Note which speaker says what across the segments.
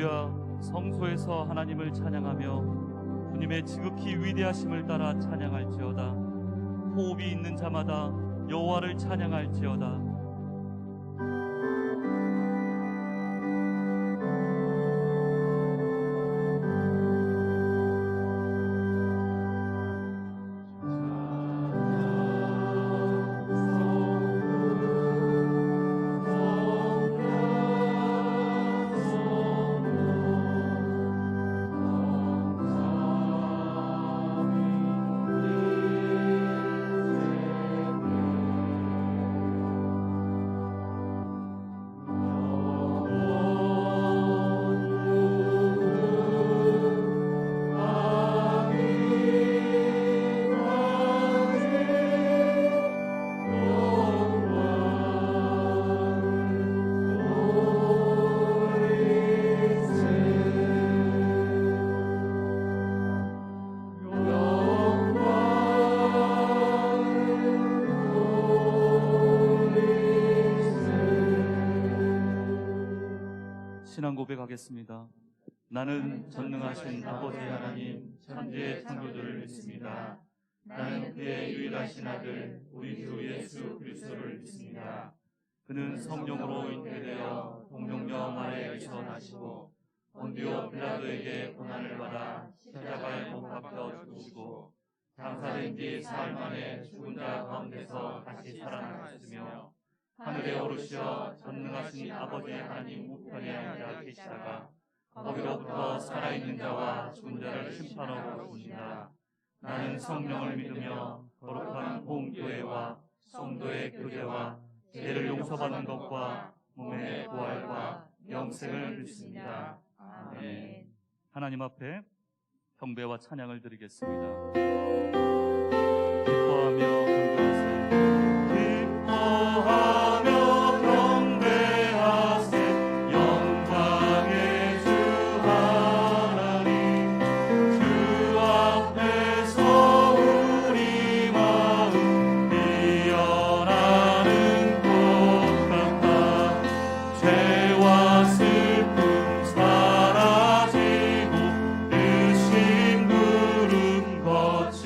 Speaker 1: 할렐루야. 성소에서 하나님을 찬양하며 주님의 지극히 위대하심을 따라 찬양할지어다. 호흡이 있는 자마다 여호와를 찬양할지어다. 신앙 고백하겠습니다. 나는 전능하신 아버지 하나님 천지의 창조주를 믿습니다. 나는 그의 유일하신 아들 우리 주 예수 그리스도를 믿습니다. 그는 성령으로 잉태되어 동정녀 마리아에게서 나시고 본디오 빌라도에게 고난을 받아 십자가에 못 박혀 죽으시고 장사된 지 사흘 만에 죽은 자 가운데서 다시 살아나셨으며 하늘에 오르시어 전능하신 아버지 하나님 우편에 앉아 계시다가 거기로부터 살아있는 자와 죽은 자를 심판하러 오신다. 나는 성령을 믿으며 거룩한 공교회와 성도의 교제와 죄를 용서받는 것과 몸의 부활과 영생을 믿습니다. 아멘. 하나님 앞에 경배와 찬양을 드리겠습니다. 기뻐하며 경배하세요. 기뻐하며 경배하세 영광의 주 하나님. 주 앞에서 우리 마음 피어나는 꽃 같아. 죄와 슬픔 사라지고 의심 구름 거치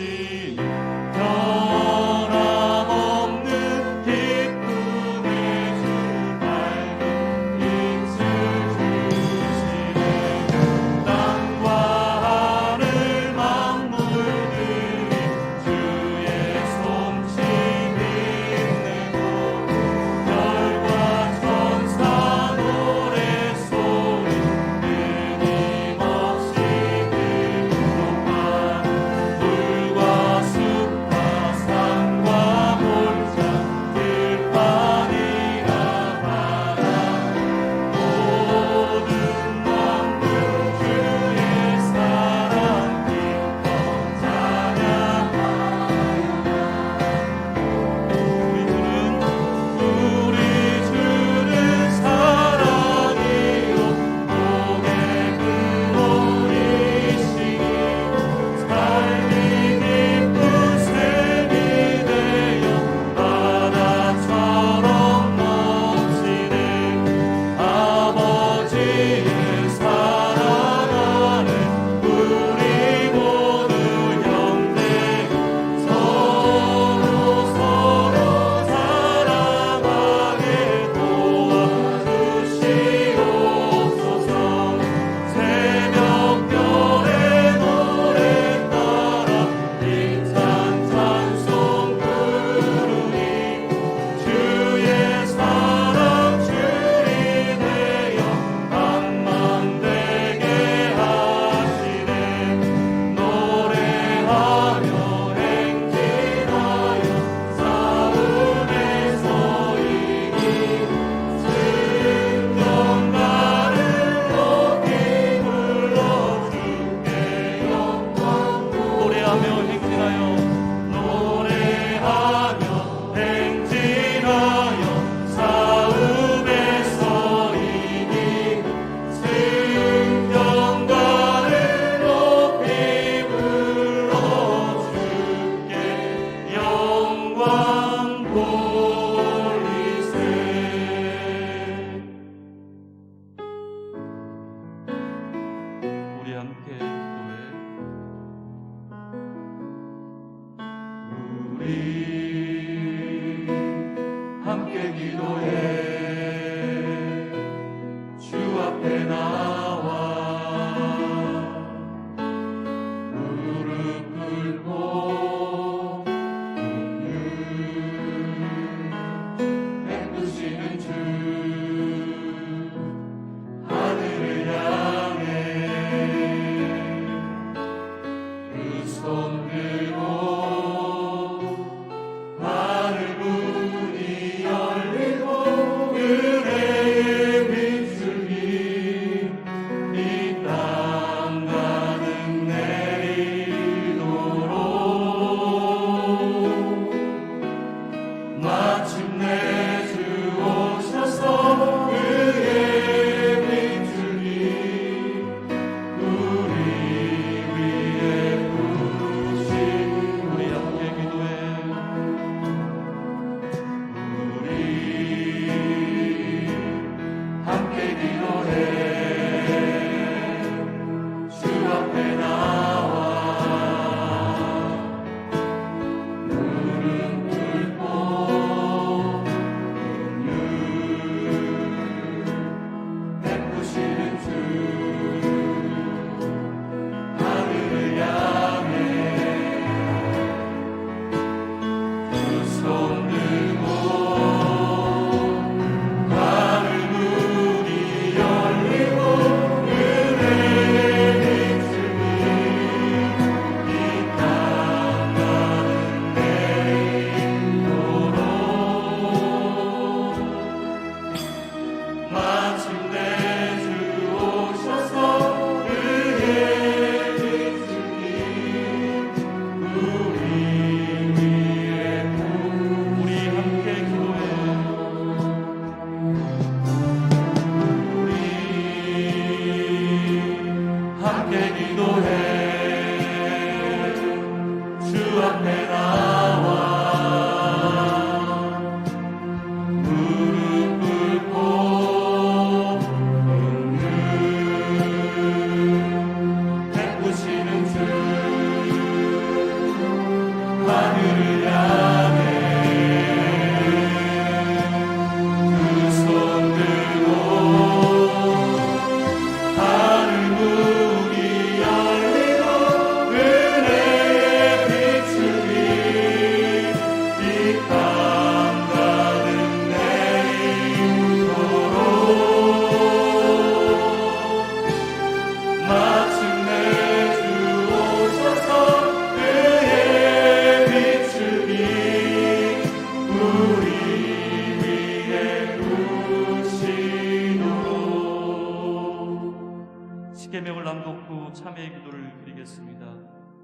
Speaker 1: 십계명을 낭독 후 참회의 기도를 드리겠습니다.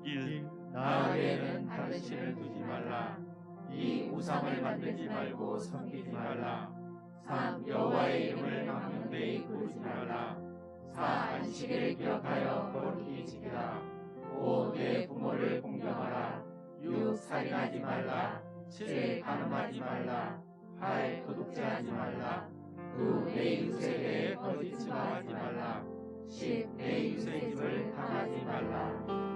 Speaker 1: 1.
Speaker 2: 나 외에는 다른 신을 두지 말라. 2. 우상을 만들지 말고 섬기지 말라. 3. 여호와의 이름을 망령되이 부르지 말라. 4. 안식일을 기억하여 거룩히 지키라. 5. 내 부모를 공경하라. 6. 살인하지 말라. 7. 간음하지 말라. 8. 도둑질하지 말라. 9. 내 이웃에 대해 거짓 증언하지 말라. 10. 내 이웃의 집을 탐하지 말라.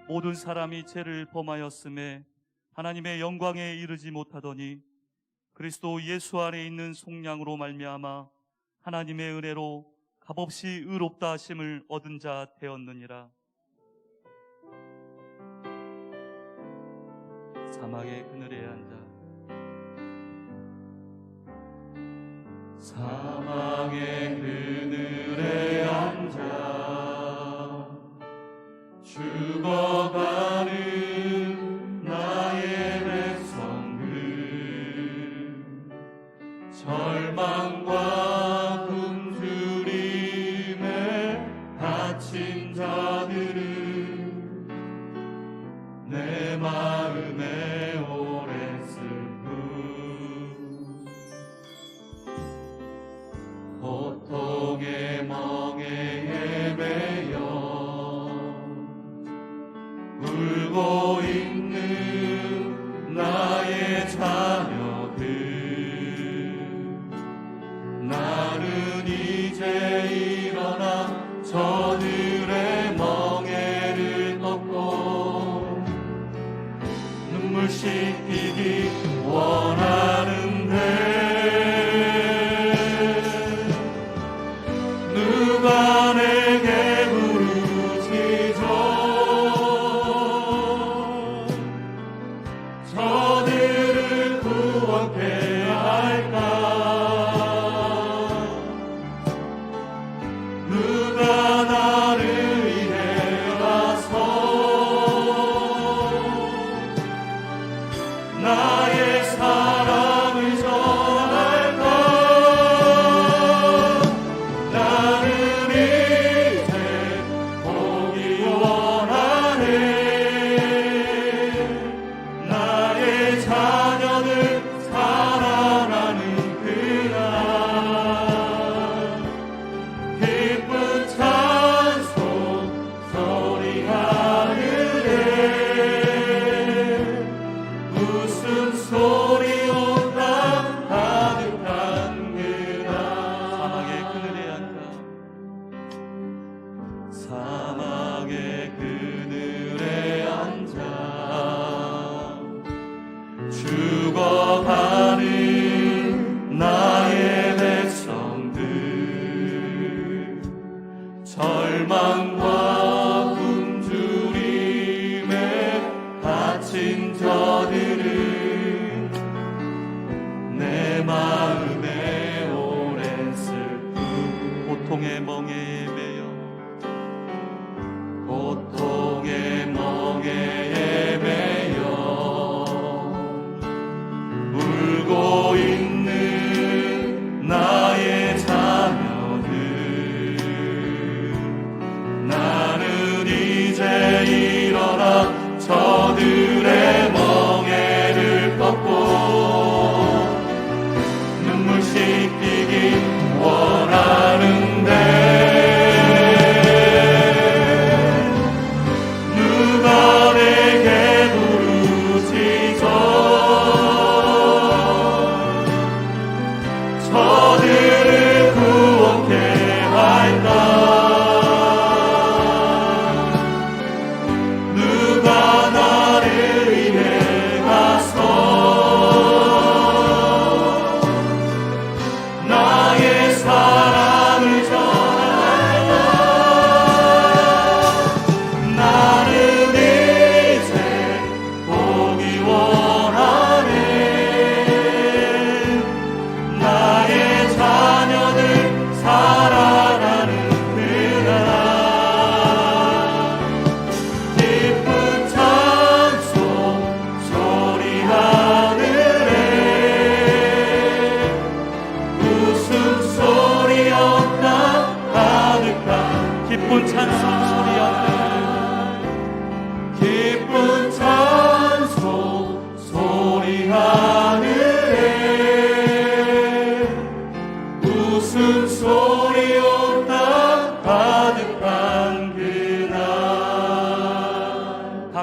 Speaker 1: 모든 사람이 죄를 범하였음에 하나님의 영광에 이르지 못하더니 그리스도 예수 안에 있는 속량으로 말미암아 하나님의 은혜로 값없이 의롭다 하심을 얻은 자 되었느니라. 사망의 그늘에 앉아 사망의 그늘에 앉아 죽어가는 나의 백성들 절망과 굶주림에 다친 자들은 내 마음에 오랜 슬픔 고통의 멍에 헤매여 울고 있는 나의 자녀들 나는 이제 일어나 저들의 멍에를 덮고 눈물 씻기기 원하는데 누가 내게 부르짖어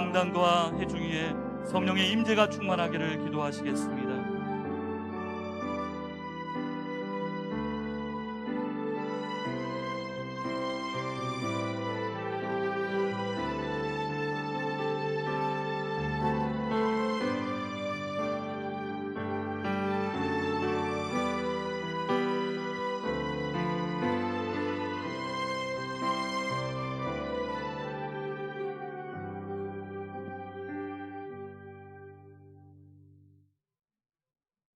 Speaker 1: 강단과 회중 위에 성령의 임재가 충만하기를 기도하시겠습니다.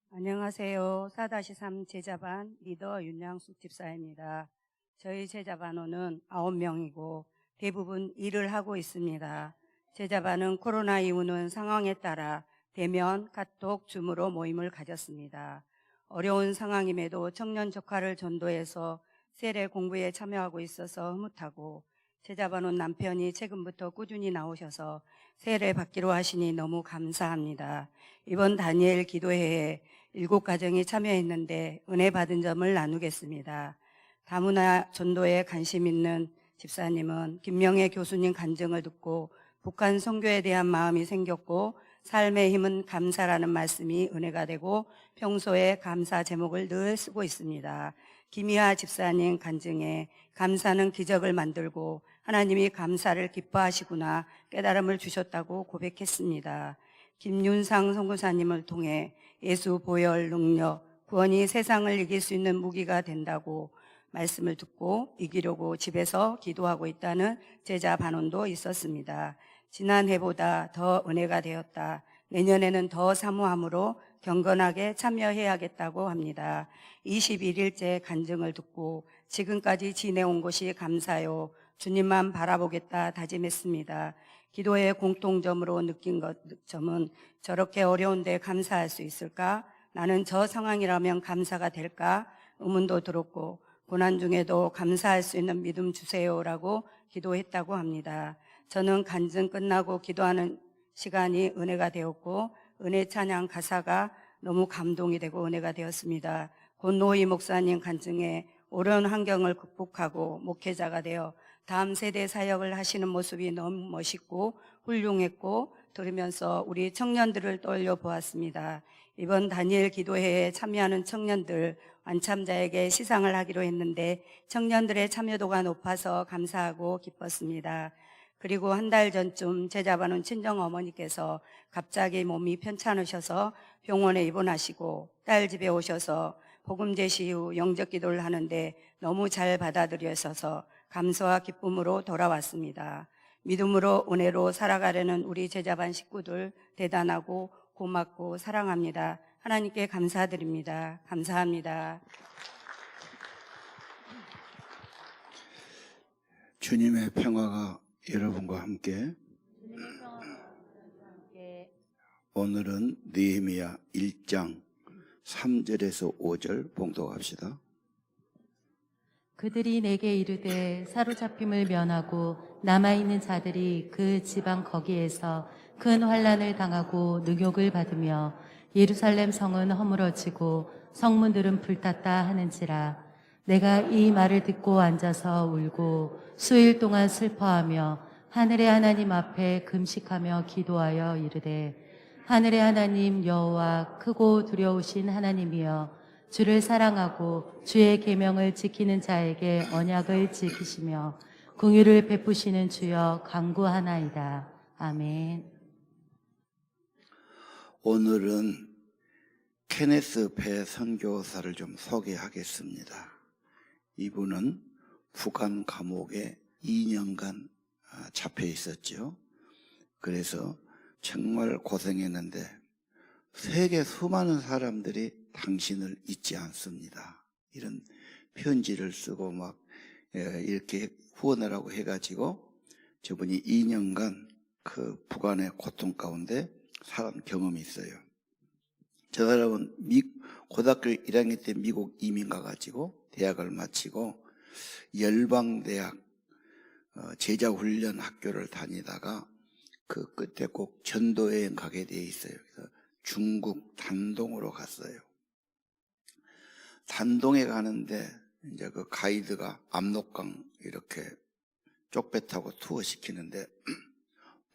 Speaker 3: 안녕하세요. 4-3 제자반 리더 윤양숙 집사입니다. 저희 제자반원은 9명이고 대부분 일을 하고 있습니다. 제자반은 코로나 이후는 상황에 따라 대면, 카톡, 줌으로 모임을 가졌습니다. 어려운 상황임에도 청년 조카를 전도해서 세례 공부에 참여하고 있어서 흐뭇하고, 제자반원 남편이 최근부터 꾸준히 나오셔서 세례 받기로 하시니 너무 감사합니다. 이번 다니엘 기도회에 7가정이 참여했는데 은혜 받은 점을 나누겠습니다. 다문화 전도에 관심 있는 집사님은 김명애 교수님 간증을 듣고 북한 선교에 대한 마음이 생겼고, 삶의 힘은 감사라는 말씀이 은혜가 되고 평소에 감사 제목을 늘 쓰고 있습니다. 김희아 집사님 간증에 감사는 기적을 만들고 하나님이 감사를 기뻐하시구나 깨달음을 주셨다고 고백했습니다. 김윤상 선교사님을 통해 예수 보혈 능력, 구원이 세상을 이길 수 있는 무기가 된다고 말씀을 듣고 이기려고 집에서 기도하고 있다는 제자 반원도 있었습니다. 지난해보다 더 은혜가 되었다. 내년에는 더 사모함으로 경건하게 참여해야겠다고 합니다. 21일째 간증을 듣고 지금까지 지내온 것이 감사요. 주님만 바라보겠다 다짐했습니다. 기도의 공통점으로 느낀 점은 저렇게 어려운데 감사할 수 있을까? 나는 저 상황이라면 감사가 될까? 의문도 들었고, 고난 중에도 감사할 수 있는 믿음 주세요라고 기도했다고 합니다. 저는 간증 끝나고 기도하는 시간이 은혜가 되었고, 은혜 찬양 가사가 너무 감동이 되고 은혜가 되었습니다. 권노희 목사님 간증에 어려운 환경을 극복하고 목회자가 되어 다음 세대 사역을 하시는 모습이 너무 멋있고 훌륭했고, 들으면서 우리 청년들을 떠올려 보았습니다. 이번 다니엘 기도회에 참여하는 청년들 완참자에게 시상을 하기로 했는데 청년들의 참여도가 높아서 감사하고 기뻤습니다. 그리고 한 달 전쯤 제자반원 친정 어머니께서 갑자기 몸이 편찮으셔서 병원에 입원하시고 딸 집에 오셔서 복음 제시 후 영접 기도를 하는데 너무 잘 받아들여서 감사와 기쁨으로 돌아왔습니다. 믿음으로 은혜로 살아가려는 우리 제자반 식구들 대단하고 고맙고 사랑합니다. 하나님께 감사드립니다. 감사합니다.
Speaker 4: 주님의 평화가 여러분과 함께. 오늘은 느헤미야 1장 3절에서 5절 봉독합시다.
Speaker 5: 그들이 내게 이르되 사로잡힘을 면하고 남아있는 자들이 그 지방 거기에서 큰 환난을 당하고 능욕을 받으며 예루살렘 성은 허물어지고 성문들은 불탔다 하는지라. 내가 이 말을 듣고 앉아서 울고 수일 동안 슬퍼하며 하늘의 하나님 앞에 금식하며 기도하여 이르되, 하늘의 하나님 여호와 크고 두려우신 하나님이여, 주를 사랑하고 주의 계명을 지키는 자에게 언약을 지키시며 긍휼을 베푸시는 주여 간구하나이다. 아멘.
Speaker 4: 오늘은 케네스 배 선교사를 좀 소개하겠습니다. 이분은 북한 감옥에 2년간 잡혀 있었죠. 그래서 정말 고생했는데 세계 수많은 사람들이 당신을 잊지 않습니다. 이런 편지를 쓰고 막 이렇게 후원하라고 해가지고 저분이 2년간 그 북한의 고통 가운데 살은 경험이 있어요. 저 사람은 고등학교 1학년 때 미국 이민 가가지고 대학을 마치고 열방대학 제자훈련 학교를 다니다가 그 끝에 꼭 전도여행 가게 돼 있어요. 그래서 중국 단동으로 갔어요. 단동에 가는데 이제 그 가이드가 압록강 이렇게 쪽배 타고 투어 시키는데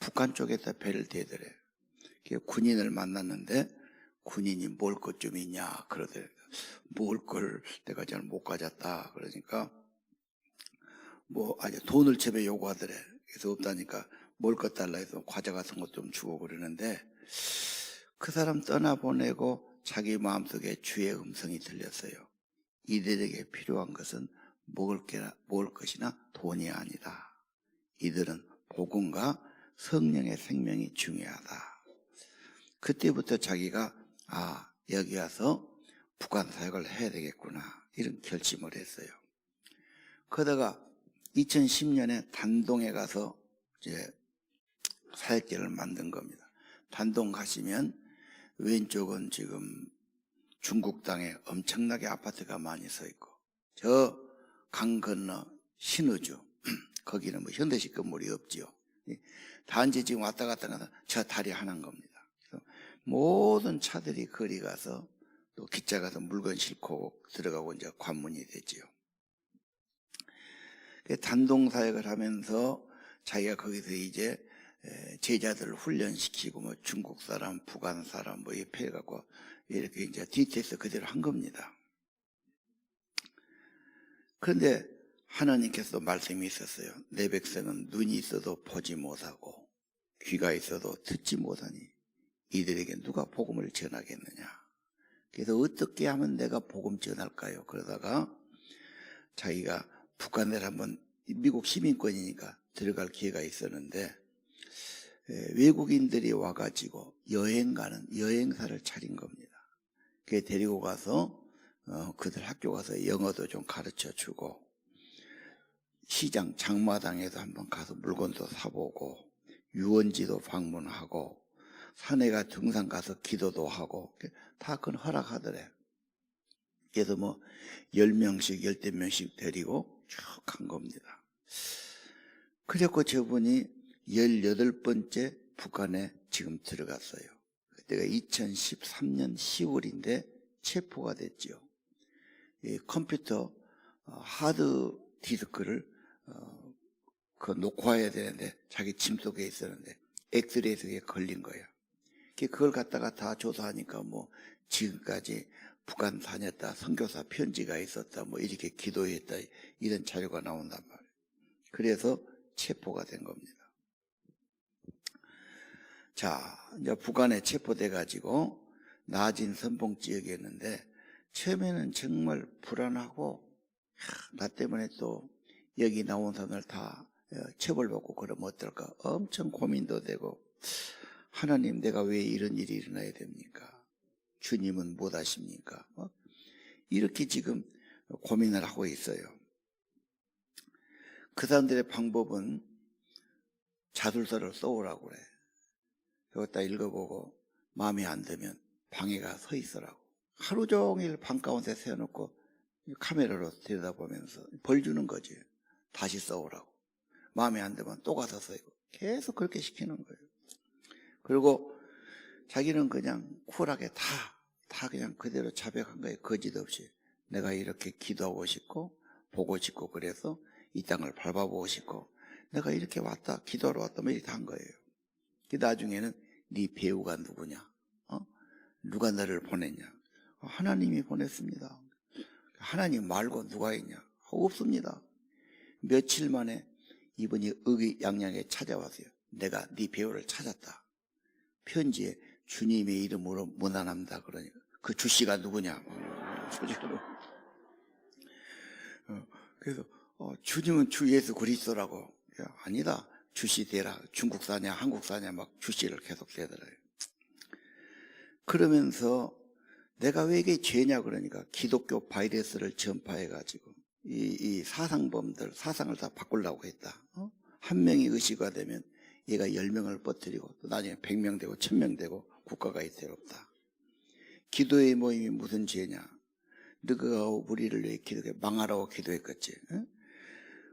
Speaker 4: 북한 쪽에서 배를 대더래. 군인을 만났는데 군인이 먹을 것 좀 있냐 그러더래. 먹을 걸 내가 잘 못 가졌다 그러니까 뭐 아주 돈을 제배 요구하더래. 그래서 없다니까 먹을 것 달라 해서 과자 같은 것 좀 주고 그러는데 그 사람 떠나보내고 자기 마음속에 주의 음성이 들렸어요. 이들에게 필요한 것은 먹을 것이나 돈이 아니다. 이들은 복음과 성령의 생명이 중요하다. 그때부터 자기가 여기 와서 북한 사역을 해야 되겠구나 이런 결심을 했어요. 그러다가 2010년에 단동에 가서 이제 사역지를 만든 겁니다. 단동 가시면 왼쪽은 지금 중국 땅에 엄청나게 아파트가 많이 서 있고 저 강 건너 신의주 거기는 뭐 현대식 건물이 없지요. 단지 지금 왔다 갔다 가서 저 다리 하나인 겁니다. 그래서 모든 차들이 거리 가서 또 기차 가서 물건 싣고 들어가고 이제 관문이 되지요. 단동 사역을 하면서 자기가 거기서 이제 제자들을 훈련시키고 뭐 중국 사람, 북한 사람 뭐 이렇게 해갖고 이렇게 이제 디테일스 그대로 한 겁니다. 그런데 하나님께서도 말씀이 있었어요. 내 백성은 눈이 있어도 보지 못하고 귀가 있어도 듣지 못하니 이들에게 누가 복음을 전하겠느냐. 그래서 어떻게 하면 내가 복음 전할까요? 그러다가 자기가 북한에 한번 미국 시민권이니까 들어갈 기회가 있었는데 외국인들이 와가지고 여행 가는 여행사를 차린 겁니다. 그게 데리고 가서 그들 학교 가서 영어도 좀 가르쳐 주고 시장 장마당에도 한번 가서 물건도 사보고 유원지도 방문하고 산에가 등산 가서 기도도 하고 다 그건 허락하더래. 그래서 뭐 10명씩 10명씩 데리고 쭉 간 겁니다. 그래갖고 저분이 18번째 북한에 지금 들어갔어요. 그때가 2013년 10월인데 체포가 됐죠. 이 컴퓨터 하드 디스크를 녹화해야 되는데 자기 짐 속에 있었는데 엑스레이에서 걸린 거예요. 그걸 갖다가 다 조사하니까 뭐 지금까지 북한 다녔다, 선교사 편지가 있었다, 뭐 이렇게 기도했다 이런 자료가 나온단 말이에요. 그래서 체포가 된 겁니다. 자, 이제 북한에 체포돼 가지고 나진 선봉 지역이었는데 처음에는 정말 불안하고 나 때문에 또 여기 나온 사람들 다 처벌받고 그러면 어떨까 엄청 고민도 되고 하나님 내가 왜 이런 일이 일어나야 됩니까? 주님은 못 아십니까? 이렇게 지금 고민을 하고 있어요. 그 사람들의 방법은 자술서를 써오라고 그래. 그거 딱 읽어보고 마음에 안 들면 방에 가서 서 있으라고. 하루 종일 방 가운데 세워놓고 카메라로 들여다보면서 벌 주는 거지. 다시 써오라고. 마음에 안 들면 또 가서 서 있고. 계속 그렇게 시키는 거예요. 그리고 자기는 그냥 쿨하게 다 그냥 그대로 자백한 거예요. 거짓 없이. 내가 이렇게 기도하고 싶고 보고 싶고 그래서 이 땅을 밟아보고 싶고 내가 이렇게 왔다 기도하러 왔다 뭐 이렇게 한 거예요. 나중에는 네 배우가 누구냐? 누가 너를 보냈냐? 하나님이 보냈습니다. 하나님 말고 누가 있냐? 없습니다. 며칠 만에 이분이 의기양양에 찾아왔어요. 내가 네 배우를 찾았다. 편지에 주님의 이름으로 문안합니다. 그러니까 그 주씨가 누구냐? 그래서 주님은 주 예수 그리스도라고. 아니다. 주씨 대라. 중국 사냐 한국 사냐 막 주씨를 계속 대더라고요. 그러면서 내가 왜 이게 죄냐 그러니까 기독교 바이러스를 전파해가지고 이 사상범들 사상을 다 바꾸려고 했다. 한 명이 의시가 되면 얘가 10명을 퍼뜨리고 또 나중에 100명 되고 1000명 되고 국가가 이태롭다. 기도의 모임이 무슨 죄냐? 너가 우리를 왜 기도해 망하라고 기도했겠지.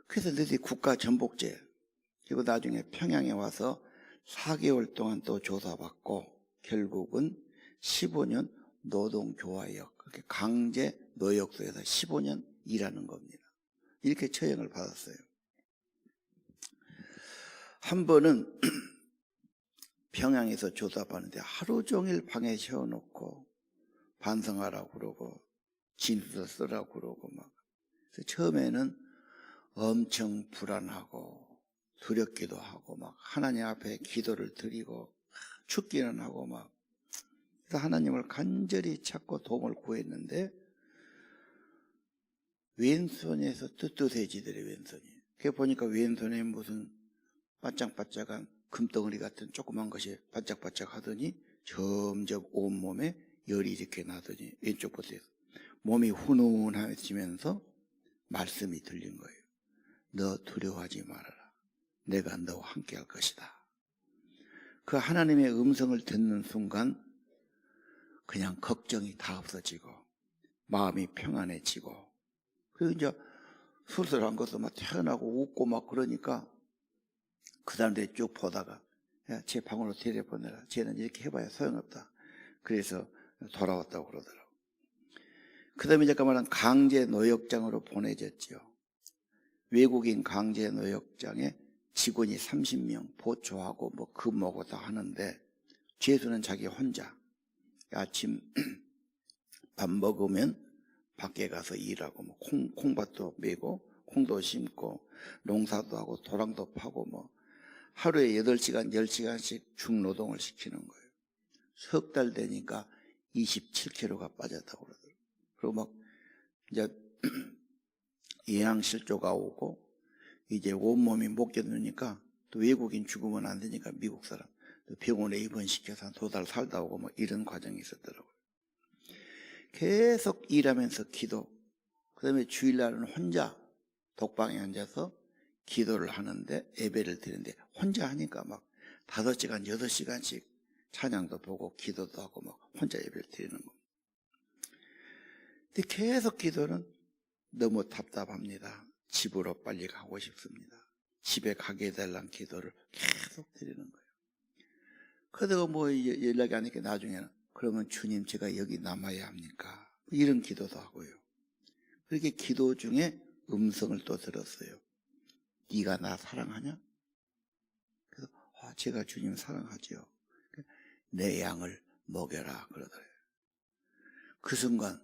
Speaker 4: 그래서 너희들이 국가 전복제. 그리고 나중에 평양에 와서 4개월 동안 또 조사받고 결국은 15년 노동교화역, 그렇게 강제 노역소에서 15년 일하는 겁니다. 이렇게 처형을 받았어요. 한 번은 평양에서 조사하는데 하루 종일 방에 세워놓고 반성하라고 그러고 진술 쓰라고 그러고 막. 그래서 처음에는 엄청 불안하고 두렵기도 하고 막 하나님 앞에 기도를 드리고 죽기는 하고 막. 그래서 하나님을 간절히 찾고 도움을 구했는데 왼손에서 뜨뜻해지더래. 왼손이. 그게 보니까 왼손에 무슨 반짝반짝한 금덩어리 같은 조그만 것이 반짝반짝 하더니 점점 온몸에 열이 이렇게 나더니 왼쪽부터 해서 몸이 훈훈해지면서 말씀이 들린 거예요. 너 두려워하지 말아라. 내가 너와 함께 할 것이다. 그 하나님의 음성을 듣는 순간 그냥 걱정이 다 없어지고 마음이 평안해지고, 그리고 이제 수술한 것도 막 태어나고 웃고 막 그러니까 그 사람들이 쭉 보다가 야, 제 방으로 데려보내라. 쟤는 이렇게 해봐야 소용없다. 그래서 돌아왔다고 그러더라고. 그 다음에 제가 말한 강제 노역장으로 보내졌죠. 외국인 강제 노역장에 직원이 30명 보초하고 뭐 근무하고 다 하는데 죄수는 자기 혼자 아침 밥 먹으면 밖에 가서 일하고 뭐 콩밭도 메고 콩도 심고 농사도 하고 도랑도 파고 뭐 하루에 8시간 10시간씩 중노동을 시키는 거예요. 석 달 되니까 27kg가 빠졌다고 그러더라고요. 그리고 막 이제 영양실조가 오고 이제 온몸이 못 견디니까 또 외국인 죽으면 안 되니까 미국 사람 또 병원에 입원시켜서 한 2달 살다 오고 뭐 이런 과정이 있었더라고요. 계속 일하면서 기도, 그 다음에 주일날은 혼자 독방에 앉아서 기도를 하는데 예배를 드리는데 혼자 하니까 막 5시간 8시간씩 찬양도 보고 기도도 하고 막 혼자 예배를 드리는 거. 근데 계속 기도는 너무 답답합니다. 집으로 빨리 가고 싶습니다. 집에 가게 해달라는 기도를 계속 드리는 거예요. 그러다가 뭐 연락이 안 오니까 나중에는 그러면 주님 제가 여기 남아야 합니까? 이런 기도도 하고요. 그렇게 기도 중에 음성을 또 들었어요. 네가 나 사랑하냐? 그래서 제가 주님 사랑하지요. 내 양을 먹여라 그러더래요. 그 순간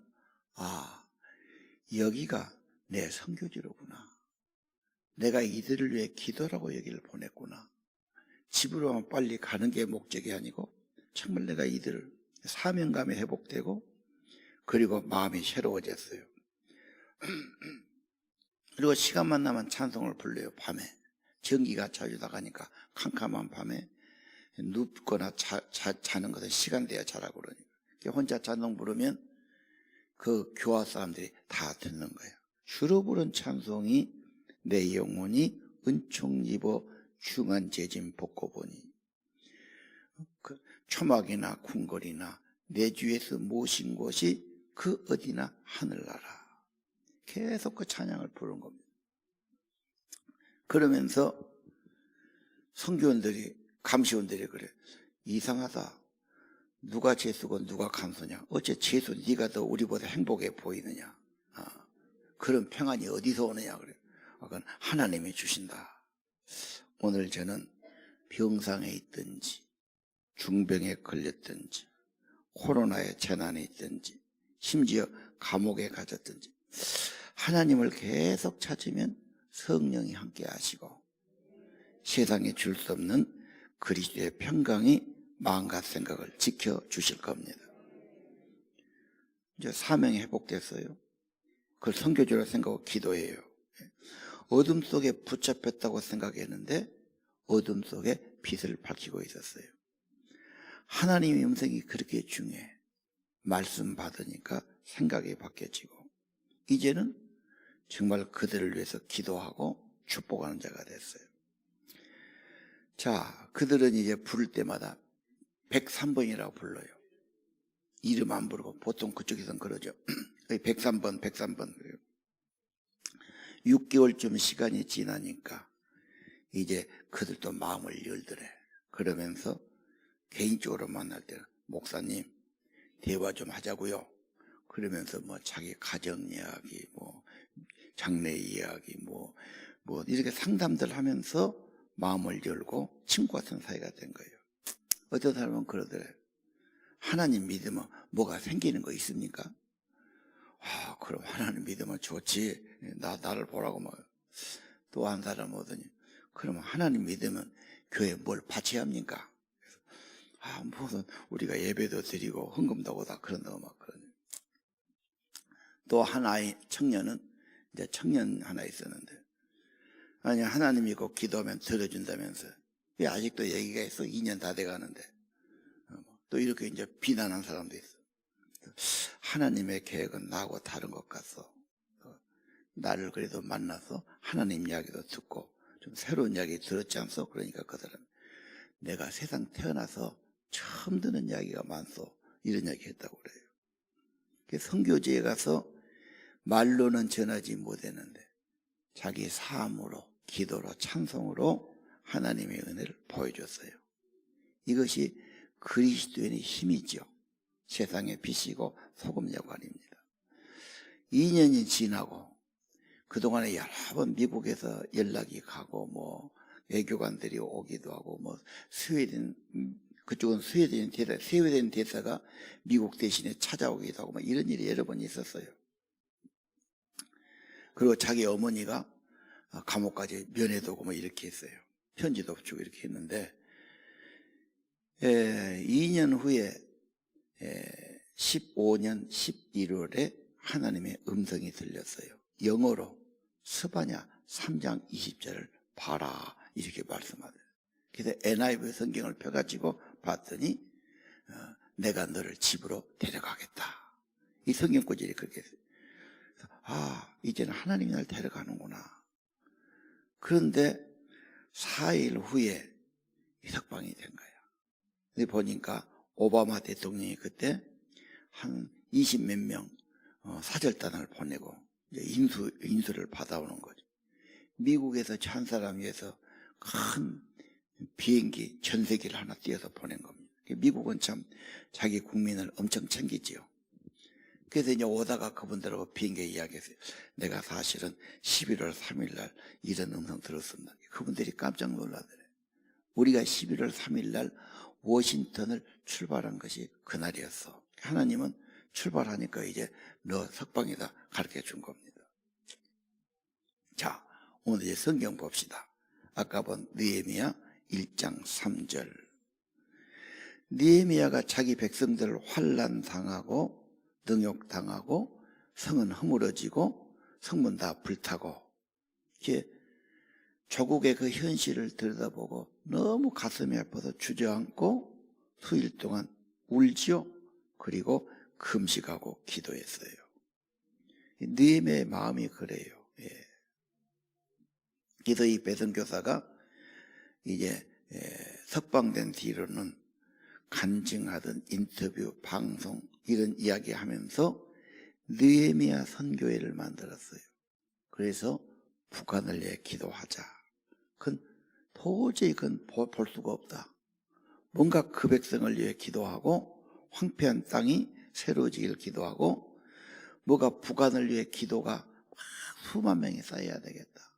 Speaker 4: 여기가 내 선교지로구나. 내가 이들을 위해 기도라고 여기를 보냈구나. 집으로만 빨리 가는 게 목적이 아니고 정말 내가 이들을 사명감이 회복되고 그리고 마음이 새로워졌어요. 그리고 시간만 나면 찬송을 불러요. 밤에 전기가 자주 나가니까 캄캄한 밤에 눕거나 자는 것은 시간 돼야 자라고 그러니까 혼자 찬송 부르면 그 교화 사람들이 다 듣는 거예요. 주로 부른 찬송이 내 영혼이 은총 입어 중한 재짐 벗고 보니 그 초막이나 궁궐이나 내 주에서 모신 곳이 그 어디나 하늘나라. 계속 그 찬양을 부른 겁니다. 그러면서 선교원들이 감시원들이 그래, 이상하다. 누가 재수고 누가 감수냐? 어째 재수 네가 더 우리보다 행복해 보이느냐? 그런 평안이 어디서 오느냐? 그래. 그건 하나님이 주신다. 오늘 저는 병상에 있든지 중병에 걸렸든지 코로나에 재난에 있든지 심지어 감옥에 갇혔든지 하나님을 계속 찾으면 성령이 함께 하시고 세상에 줄 수 없는 그리스도의 평강이 마음과 생각을 지켜주실 겁니다. 이제 사명이 회복됐어요. 그걸 선교지로 생각하고 기도해요. 어둠 속에 붙잡혔다고 생각했는데 어둠 속에 빛을 밝히고 있었어요. 하나님의 음성이 그렇게 중요해. 말씀 받으니까 생각이 바뀌어지고 이제는 정말 그들을 위해서 기도하고 축복하는 자가 됐어요. 자, 그들은 이제 부를 때마다 103번이라고 불러요. 이름 안 부르고 보통 그쪽에서는 그러죠. 103번, 103번. 6개월쯤 시간이 지나니까 이제 그들도 마음을 열더래. 그러면서 개인적으로 만날 때는 목사님 대화 좀 하자고요. 그러면서 뭐 자기 가정 이야기, 뭐 장래 이야기, 뭐 이렇게 상담들 하면서 마음을 열고 친구 같은 사이가 된 거예요. 어떤 사람은 그러더래. 하나님 믿으면 뭐가 생기는 거 있습니까? 아, 그럼 하나님 믿으면 좋지. 나를 보라고 막. 또 한 사람 오더니, 그러면 하나님 믿으면 교회에 뭘 바쳐야 합니까? 그래서, 아, 무슨 우리가 예배도 드리고 헌금도 하고 다 그런다고 막 그러네. 또 하나의 청년은, 이제 청년 하나 있었는데, 아니, 하나님 믿고 기도하면 들어준다면서. 왜 아직도 얘기가 있어? 2년 다 돼가는데. 또 이렇게 이제 비난한 사람도 있어. 하나님의 계획은 나하고 다른 것 같소. 나를 그래도 만나서 하나님 이야기도 듣고 좀 새로운 이야기 들었지 않소? 그러니까 그 사람, 내가 세상 태어나서 처음 듣는 이야기가 많소. 이런 이야기 했다고 그래요. 선교지에 가서 말로는 전하지 못했는데 자기 삶으로, 기도로, 찬송으로 하나님의 은혜를 보여줬어요. 이것이 그리스도인의 힘이죠. 세상의 빛이고 소금 역할입니다. 2년이 지나고 그동안에 여러 번 미국에서 연락이 가고 뭐 외교관들이 오기도 하고 뭐 스웨덴, 그쪽은 스웨덴 대사가 미국 대신에 찾아오기도 하고 뭐 이런 일이 여러 번 있었어요. 그리고 자기 어머니가 감옥까지 면회도 오고 뭐 이렇게 했어요. 편지도 주고 이렇게 했는데 2년 후에 15년 11월에 하나님의 음성이 들렸어요. 영어로 스바냐 3장 20절을 봐라 이렇게 말씀하더래요. 그래서 NIV 성경을 펴가지고 봤더니 내가 너를 집으로 데려가겠다. 이 성경 구절이 그렇게 했어요. 아, 이제는 하나님이 날 데려가는구나. 그런데 4일 후에 석방이 된 거예요. 근데 보니까 오바마 대통령이 그때 한 20몇 명 사절단을 보내고 인수를 받아오는 거죠. 미국에서 한 사람 위해서 큰 비행기 전세기를 하나 띄어서 보낸 겁니다. 미국은 참 자기 국민을 엄청 챙기지요. 그래서 이제 오다가 그분들하고 비행기에 이야기했어요. 내가 사실은 11월 3일 날 이런 음성 들었습니다. 그분들이 깜짝 놀라더래요. 우리가 11월 3일 날 워싱턴을 출발한 것이 그날이었어. 하나님은 출발하니까 이제 너 석방이다 가르쳐 준 겁니다. 자, 오늘 이제 성경 봅시다. 아까 본 느헤미야 1장 3절. 느헤미야가 자기 백성들을 환난 당하고 능욕 당하고 성은 허물어지고 성문 다 불타고 이렇게 조국의 그 현실을 들여다보고 너무 가슴이 아파서 주저앉고 수일 동안 울지요. 그리고 금식하고 기도했어요. 느헤미야의 마음이 그래요. 예. 그래서 이 배선교사가 이제 석방된 뒤로는 간증하던 인터뷰, 방송 이런 이야기하면서 느헤미야 선교회를 만들었어요. 그래서 북한을 위해 기도하자. 그건 도저히 그건 볼 수가 없다. 뭔가 그 백성을 위해 기도하고 황폐한 땅이 새로워지기를 기도하고 뭐가 북한을 위해 기도가 수만 명이 쌓여야 되겠다.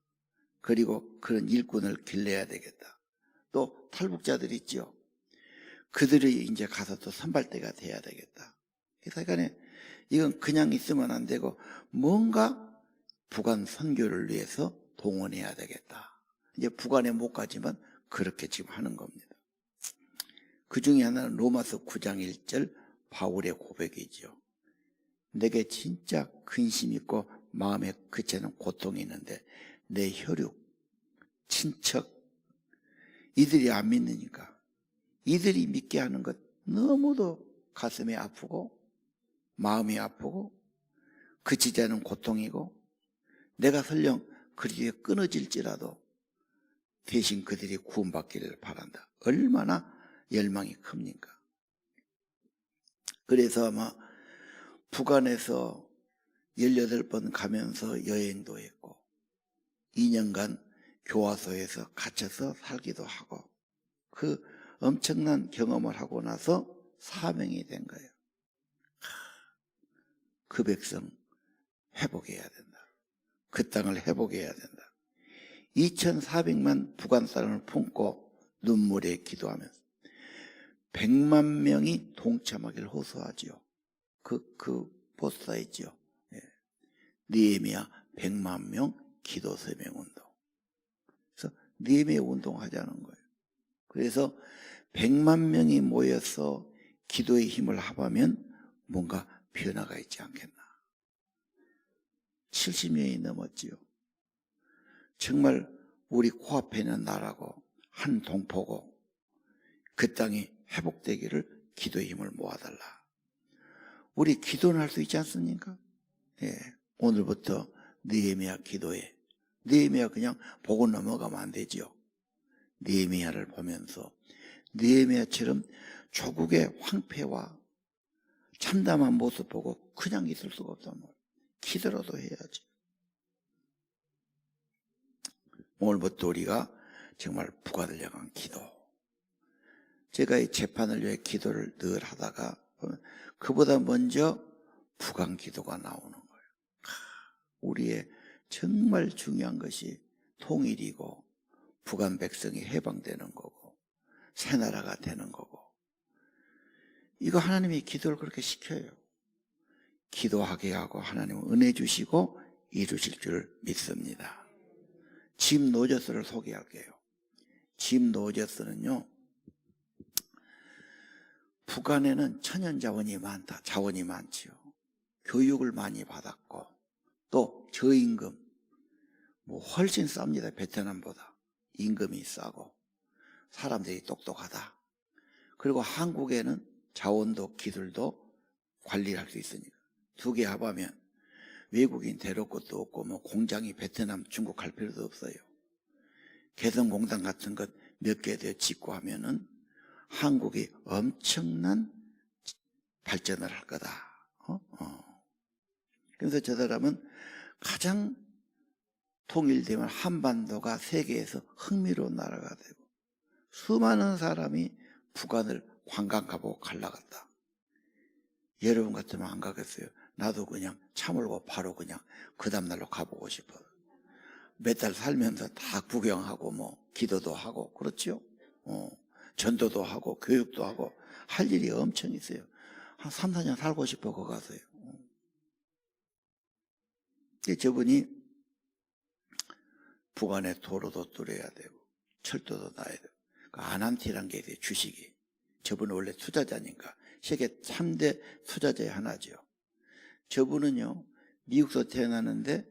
Speaker 4: 그리고 그런 일꾼을 길러야 되겠다. 또 탈북자들 있죠. 그들이 이제 가서 또 선발대가 돼야 되겠다. 그래서 이건 그냥 있으면 안 되고 뭔가 북한 선교를 위해서 동원해야 되겠다. 이제 북한에 못 가지만 그렇게 지금 하는 겁니다. 그 중에 하나는 로마서 9장 1절 바울의 고백이죠. 내게 진짜 근심 있고 마음에 그치는 고통이 있는데 내 혈육, 친척 이들이 안 믿으니까 이들이 믿게 하는 것 너무도 가슴이 아프고 마음이 아프고 그치지 않은 고통이고 내가 설령 그리에 끊어질지라도 대신 그들이 구원받기를 바란다. 얼마나 열망이 큽니까? 그래서 아마 북한에서 18번 가면서 여행도 했고 2년간 교화소에서 갇혀서 살기도 하고 그 엄청난 경험을 하고 나서 사명이 된 거예요. 그 백성 회복해야 된다. 그 땅을 회복해야 된다. 2,400만 북한 사람을 품고 눈물에 기도하면서 100만 명이 동참하기를 호소하지요. 그 포스터 있지요. 예. 느헤미야 100만 명 기도 서명 운동. 그래서 느헤미야 운동하자는 거예요. 그래서 100만 명이 모여서 기도의 힘을 합하면 뭔가 변화가 있지 않겠나. 70년이 넘었지요. 정말 우리 코앞에 있는 나라고 한 동포고 그 땅이 회복되기를 기도의 힘을 모아달라. 우리 기도는 할 수 있지 않습니까? 예, 오늘부터 느헤미야 기도해. 느헤미야 그냥 보고 넘어가면 안 되지요. 느헤미야를 보면서 느헤미야처럼 조국의 황폐와 참담한 모습 보고 그냥 있을 수가 없단 말이에요. 기도라도 해야지. 오늘부터 우리가 정말 북한을 향한 기도. 제가 이 재판을 위해 기도를 늘 하다가 보면 그보다 먼저 북한 기도가 나오는 거예요. 우리의 정말 중요한 것이 통일이고 북한 백성이 해방되는 거고 새 나라가 되는 거고 이거 하나님이 기도를 그렇게 시켜요. 기도하게 하고 하나님은 은혜 주시고 이루실 줄 믿습니다. 짐 노저스를 소개할게요. 짐 노저스는요, 북한에는 천연자원이 많다. 자원이 많지요. 교육을 많이 받았고 또 저임금 훨씬 쌉니다. 베트남보다 임금이 싸고 사람들이 똑똑하다. 그리고 한국에는 자원도 기술도 관리할 수 있으니까 두 개 합하면 외국인 데려올 것도 없고 공장이 베트남, 중국 갈 필요도 없어요. 개성공단 같은 것 몇 개 더 짓고 하면은 한국이 엄청난 발전을 할 거다. 그래서 저 사람은 가장 통일되면 한반도가 세계에서 흥미로운 나라가 되고 수많은 사람이 북한을 관광 가보고 갈라갔다. 여러분 같으면 안 가겠어요? 나도 그냥 차 몰고 바로 그냥 그 다음날로 가보고 싶어요. 몇 달 살면서 다 구경하고 기도도 하고 그렇지요? 전도도 하고 교육도 하고 할 일이 엄청 있어요. 한 3, 4년 살고 싶어 거기 가서요. 저분이 북한의 도로도 뚫어야 되고 철도도 놔야 되고 아난티라는 게 있어요. 주식이. 저분은 원래 투자자니까 세계 3대 투자자의 하나죠. 저분은요 미국에서 태어났는데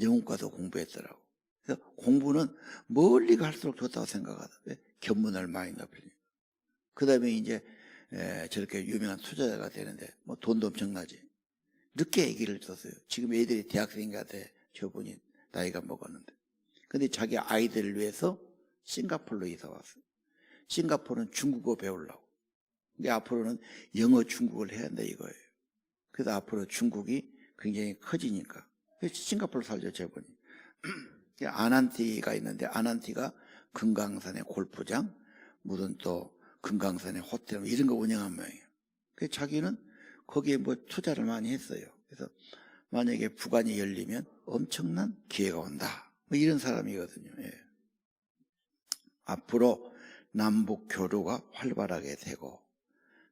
Speaker 4: 영문과도 공부했더라고. 그래서 공부는 멀리 갈수록 좋다고 생각하다. 왜? 견문을 많이 넓히니까. 그 다음에 이제 저렇게 유명한 투자자가 되는데 돈도 엄청나지. 늦게 아기를 뒀어요. 지금 애들이 대학생인가 돼. 저분이 나이가 먹었는데. 근데 자기 아이들을 위해서 싱가포르로 이사 왔어요. 싱가포르는 중국어 배우려고. 근데 앞으로는 영어 중국을 해야 한다 이거예요. 그래서 앞으로 중국이 굉장히 커지니까. 그래서 싱가포르 살죠, 저분이. 아난티가 있는데 아난티가 금강산의 골프장, 무슨 또 금강산의 호텔 이런 거 운영한 모양이에요. 그래서 자기는 거기에 투자를 많이 했어요. 그래서 만약에 북한이 열리면 엄청난 기회가 온다. 이런 사람이거든요. 예. 앞으로 남북 교류가 활발하게 되고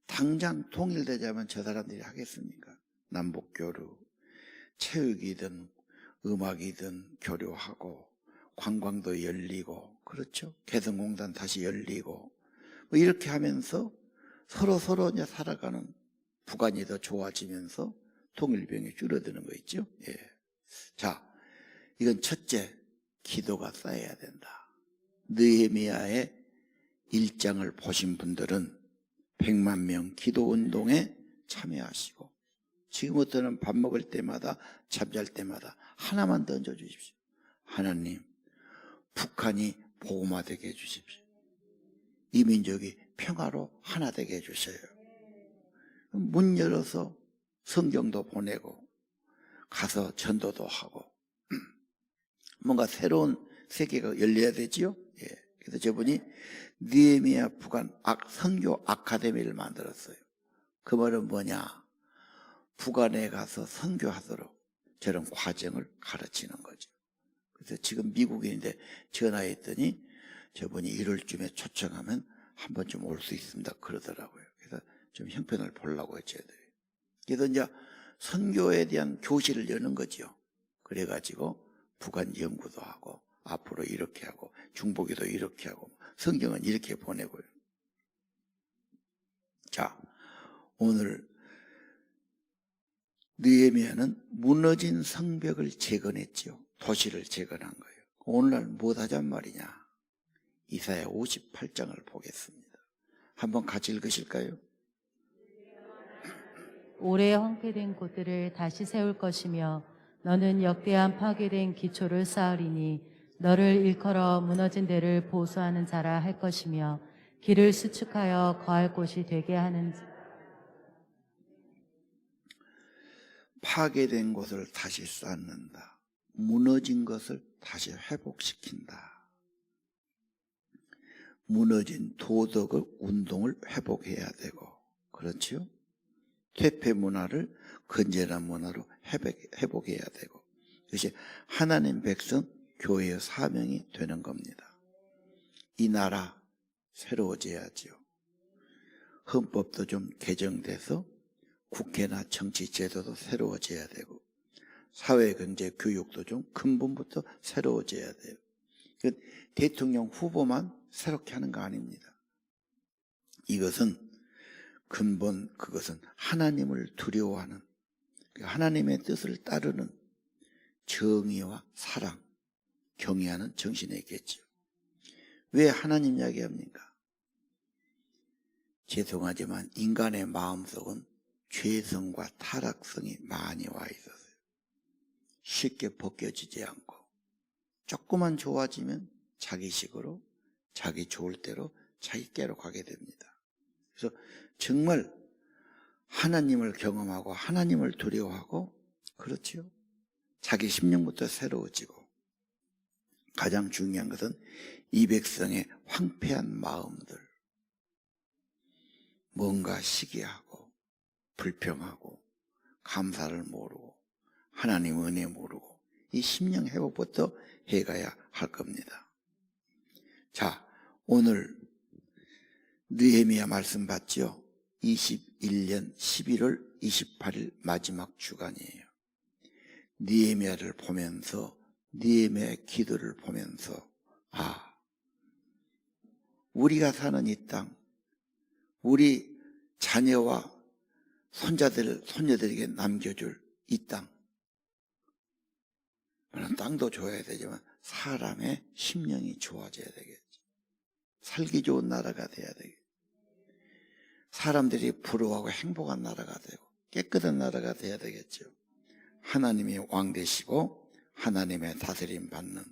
Speaker 4: 당장 통일되자면 저 사람들이 하겠습니까? 남북 교류, 체육이든 음악이든 교류하고 관광도 열리고 그렇죠? 개성공단 다시 열리고 이렇게 하면서 서로 이제 살아가는 북한이 더 좋아지면서 통일병이 줄어드는 거 있죠? 예. 자, 이건 첫째, 기도가 쌓여야 된다. 느헤미야의 1장을 보신 분들은 100만 명 기도운동에 참여하시고 지금부터는 밥 먹을 때마다 잠잘 때마다 하나만 던져주십시오. 하나님, 북한이 복음화되게 해주십시오. 이 민족이 평화로 하나 되게 해주세요. 문 열어서 성경도 보내고 가서 전도도 하고 뭔가 새로운 세계가 열려야 되지요. 예. 그래서 저분이 느헤미야 북한 선교 아카데미를 만들었어요. 그 말은 뭐냐? 북한에 가서 선교하도록 저런 과정을 가르치는 거죠. 그래서 지금 미국인인데 전화했더니 저분이 1월쯤에 초청하면 한 번쯤 올 수 있습니다. 그러더라고요. 그래서 좀 형편을 보려고 했죠. 그래서 이제 선교에 대한 교실을 여는 거죠. 그래가지고 북한 연구도 하고 앞으로 이렇게 하고 중보기도 이렇게 하고 성경은 이렇게 보내고요. 자, 오늘 느헤미야는 무너진 성벽을 재건했지요. 도시를 재건한 거예요. 오늘날 못하잔 말이냐? 이사야 58장을 보겠습니다. 한번 같이 읽으실까요?
Speaker 5: 오래 황폐된 곳들을 다시 세울 것이며 너는 역대한 파괴된 기초를 쌓으리니 너를 일컬어 무너진 데를 보수하는 자라 할 것이며 길을 수축하여 거할 곳이 되게 하는
Speaker 4: 파괴된 곳을 다시 쌓는다. 무너진 것을 다시 회복시킨다. 무너진 도덕의 운동을 회복해야 되고, 그렇죠? 퇴폐 문화를 건전한 문화로 회복해야 되고, 그것이 하나님 백성 교회의 사명이 되는 겁니다. 이 나라 새로워져야지요. 헌법도 좀 개정돼서 국회나 정치 제도도 새로워져야 되고, 사회, 경제, 교육도 좀 근본부터 새로워져야 돼요. 대통령 후보만 새롭게 하는 거 아닙니다. 이것은 근본, 그것은 하나님을 두려워하는, 하나님의 뜻을 따르는 정의와 사랑, 경외하는 정신에 있겠죠. 왜 하나님 이야기합니까? 죄송하지만 인간의 마음속은 죄성과 타락성이 많이 와 있었어요. 쉽게 벗겨지지 않고 조금만 좋아지면 자기식으로, 자기 좋을 대로, 자기께로 가게 됩니다. 그래서 정말 하나님을 경험하고 하나님을 두려워하고, 그렇죠? 자기 심령부터 새로워지고, 가장 중요한 것은 이 백성의 황폐한 마음들, 뭔가 시기하고 불평하고 감사를 모르고 하나님 은혜 모르고, 이 심령 회복부터 해가야 할 겁니다. 자, 오늘 느헤미야 말씀 봤죠? 21년 11월 28일 마지막 주간이에요. 느헤미야를 보면서, 느헤미야의 기도를 보면서, 아, 우리가 사는 이 땅, 우리 자녀와 손녀들에게 남겨줄 이 땅, 물론 땅도 좋아야 되지만 사람의 심령이 좋아져야 되겠죠. 살기 좋은 나라가 돼야 되겠죠. 사람들이 부러워하고 행복한 나라가 되고 깨끗한 나라가 돼야 되겠죠. 하나님이 왕 되시고 하나님의 다스림 받는,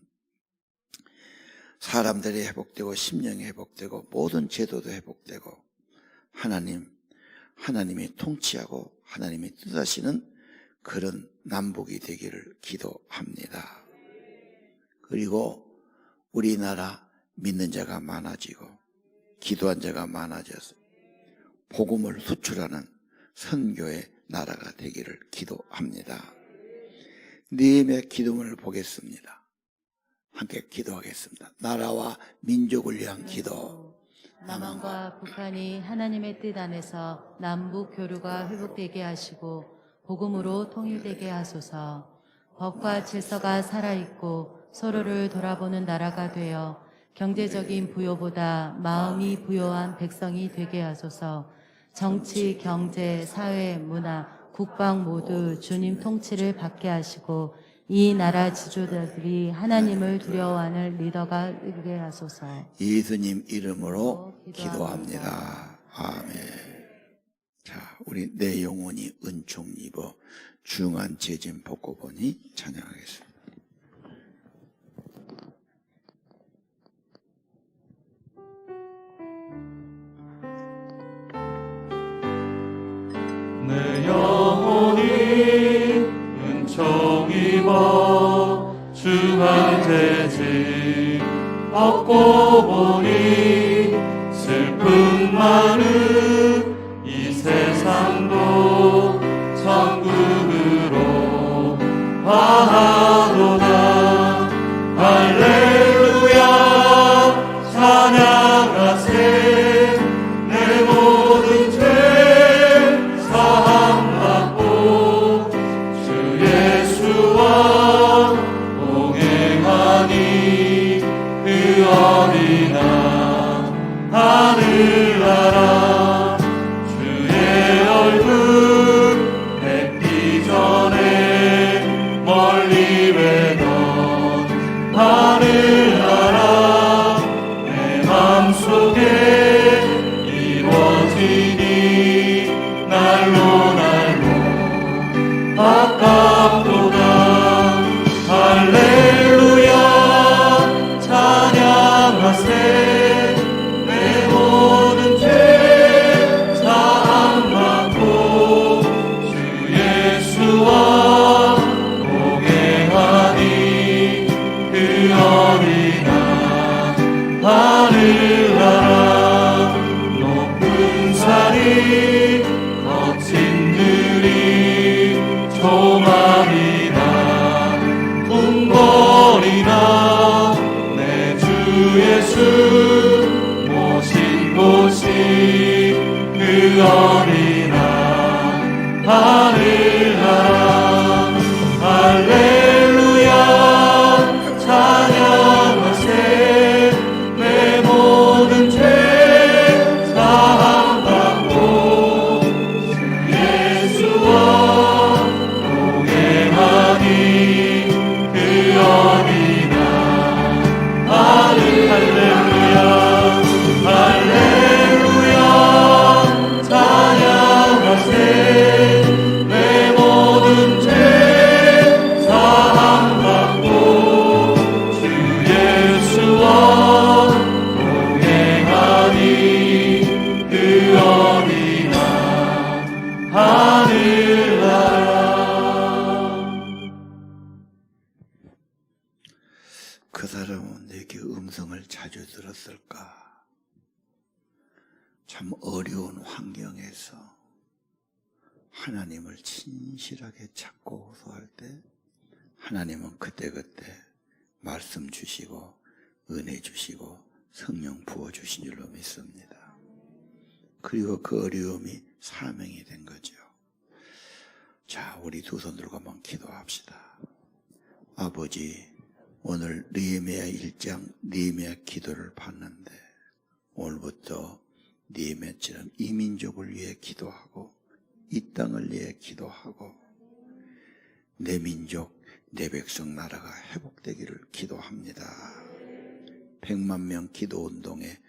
Speaker 4: 사람들이 회복되고 심령이 회복되고 모든 제도도 회복되고 하나님이 통치하고 하나님이 뜻하시는 그런 남북이 되기를 기도합니다. 그리고 우리나라 믿는 자가 많아지고 기도한 자가 많아져서 복음을 수출하는 선교의 나라가 되기를 기도합니다. 느헤미야 기도문을 보겠습니다. 함께 기도하겠습니다. 나라와 민족을 위한 기도.
Speaker 5: 남한과 북한이 하나님의 뜻 안에서 남북 교류가 회복되게 하시고 복음으로 통일되게 하소서. 법과 질서가 살아있고 서로를 돌아보는 나라가 되어 경제적인 부요보다 마음이 부요한 백성이 되게 하소서. 정치, 경제, 사회, 문화, 국방 모두 주님 통치를 받게 하시고 이 나라 지도자들이 하나님을 두려워하는 리더가 되게 하소서.
Speaker 4: 예수님 이름으로 기도합니다. 아멘. 자, 우리 내 영혼이 은총 입어 중한 재진 복고 보니 찬양하겠습니다.
Speaker 1: 내 영혼이 은총 입어 중한 재진 벗고 보니 슬픔 많은 이 세상도 천국으로 화하도다. 할렐루야 찬양하세. 속에 이루어지니 날로 날로 가깝도다. 할렐루야 찬양하세. 내 모든 죄 사함받고 주 예수와 동행하니 그 어린아 하늘나라 높은 산이 거친 들이 조망이나 궁궐이나 내 주 예수 모신 곳이 그 어린아 하늘나라. 할렐루야 찬양하세. 내 모든 죄 사함받고 주 예수와 동행하니 그 어린아 할렐루야 할렐루야 찬양하세. 내 모든 죄 사함받고 주 예수와 동행하니 그 어린아 하늘나라.
Speaker 4: 그 사람은 내게 음성을 자주 들었을까? 참 어려운 환경에서 하나님을 진실하게 찾고 호소할 때 하나님은 그때그때 말씀 주시고 은혜 주시고 성령 부어주신 줄로 믿습니다. 그리고 그 어려움이 사명이 된 거죠. 자, 우리 두 손 들고 한번 기도합시다. 아버지, 오늘 느헤미야 1장 느헤미야 기도를 봤는데 오늘부터 느헤미야처럼 이 민족을 위해 기도하고 이 땅을 위해 기도하고 내 민족, 내 백성 나라가 회복되기를 기도합니다. 100만 명 기도운동에